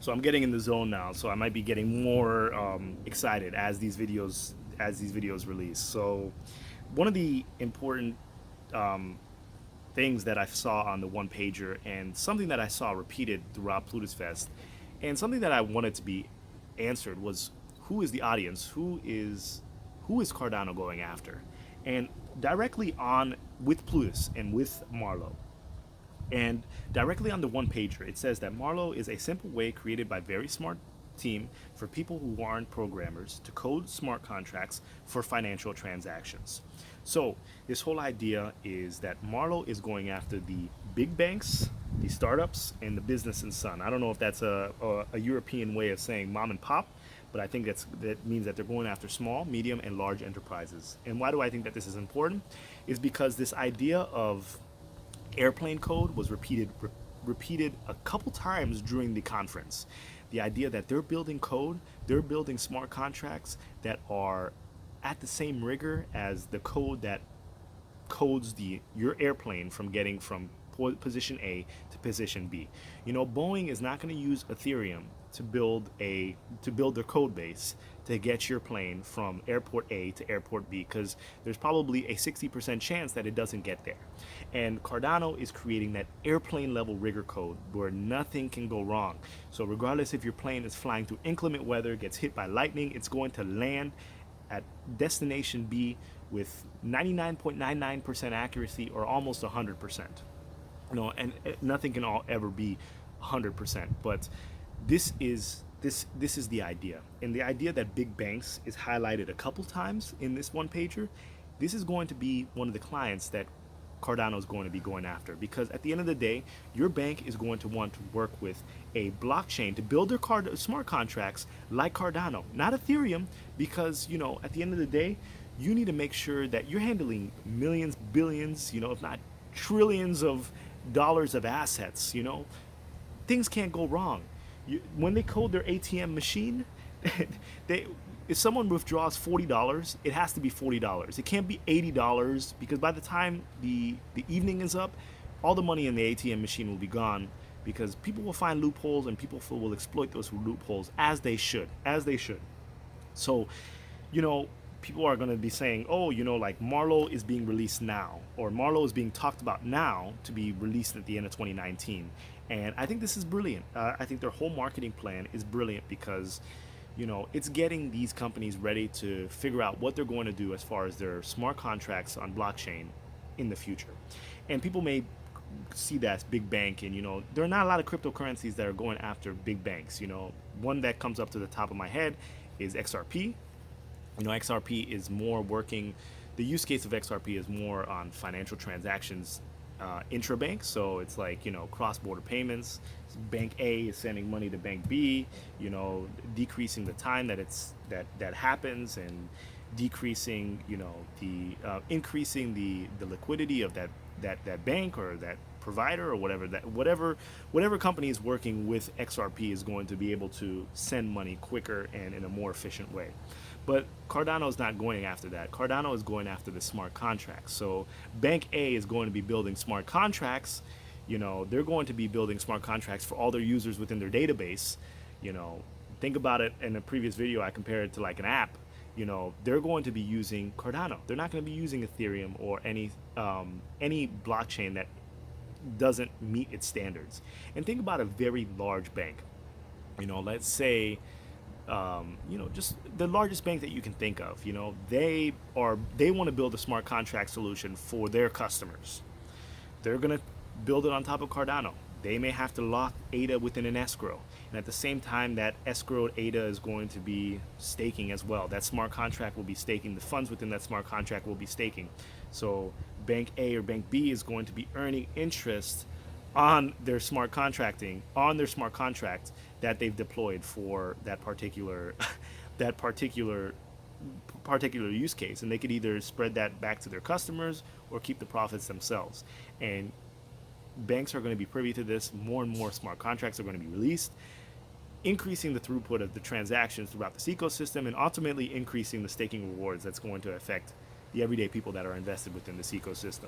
So I'm getting in the zone now. So I might be getting more excited as these videos release. So one of the important things that I saw on the one pager, and something that I saw repeated throughout PlutusFest, and something that I wanted to be answered was, who is the audience? Who is Cardano going after? And directly on with Plutus and with Marlowe, and directly on the one pager, it says that Marlowe is a simple way created by very smart team for people who aren't programmers to code smart contracts for financial transactions. So this whole idea is that Marlowe is going after the big banks, the startups, and the business and son. I don't know if that's a European way of saying mom and pop, but I think that means that they're going after small, medium, and large enterprises. And why do I think that this is important? Is because this idea of airplane code was repeated a couple times during the conference. The idea that they're building code, they're building smart contracts that are at the same rigor as the code that codes your airplane from getting from position A to position B. Boeing is not going to use Ethereum to build their code base to get your plane from airport A to airport B, because there's probably a 60% chance that it doesn't get there. And Cardano is creating that airplane level rigor code where nothing can go wrong. So regardless if your plane is flying through inclement weather, gets hit by lightning, it's going to land at destination B with 99.99% accuracy, or almost 100%. And nothing can ever be 100%. But this is the idea, and the idea that big banks is highlighted a couple times in this one pager. This is going to be one of the clients that Cardano is going to be going after, because at the end of the day, your bank is going to want to work with a blockchain to build their smart contracts like Cardano, not Ethereum, because at the end of the day, you need to make sure that you're handling millions, billions, if not trillions of dollars of assets. Things can't go wrong. When they code their ATM machine, they if someone withdraws $40, it has to be $40. It can't be $80, because by the time the evening is up, all the money in the ATM machine will be gone, because people will find loopholes and people will exploit those loopholes, as they should. So, people are going to be saying, oh, like Marlowe is being released now, or Marlowe is being talked about now to be released at the end of 2019. And I think this is brilliant. I think their whole marketing plan is brilliant, because it's getting these companies ready to figure out what they're going to do as far as their smart contracts on blockchain in the future. And people may see that as big bank, and there are not a lot of cryptocurrencies that are going after big banks. One that comes up to the top of my head is XRP. XRP is more working. The use case of XRP is more on financial transactions, intrabank. So it's like cross-border payments. Bank A is sending money to Bank B. Decreasing the time that happens, and decreasing the increasing the liquidity of that bank or that provider, or whatever company is working with XRP is going to be able to send money quicker and in a more efficient way. But Cardano is not going after that. Cardano is going after the smart contracts. So Bank A is going to be building smart contracts. They're going to be building smart contracts for all their users within their database. Think about it. In a previous video, I compared it to like an app. They're going to be using Cardano. They're not going to be using Ethereum or any blockchain that doesn't meet its standards. And think about a very large bank. Let's say, just the largest bank that you can think of. They want to build a smart contract solution for their customers. They're gonna build it on top of Cardano. They may have to lock ADA within an escrow, and at the same time, that escrowed ADA is going to be staking as well. That smart contract will be staking. The funds within that smart contract will be staking. So Bank A or Bank B is going to be earning interest on their smart contracting, on their smart contract that they've deployed for that particular that particular use case. And they could either spread that back to their customers or keep the profits themselves. And banks are going to be privy to this. More and more smart contracts are going to be released, increasing the throughput of the transactions throughout this ecosystem, and ultimately increasing the staking rewards that's going to affect the everyday people that are invested within this ecosystem.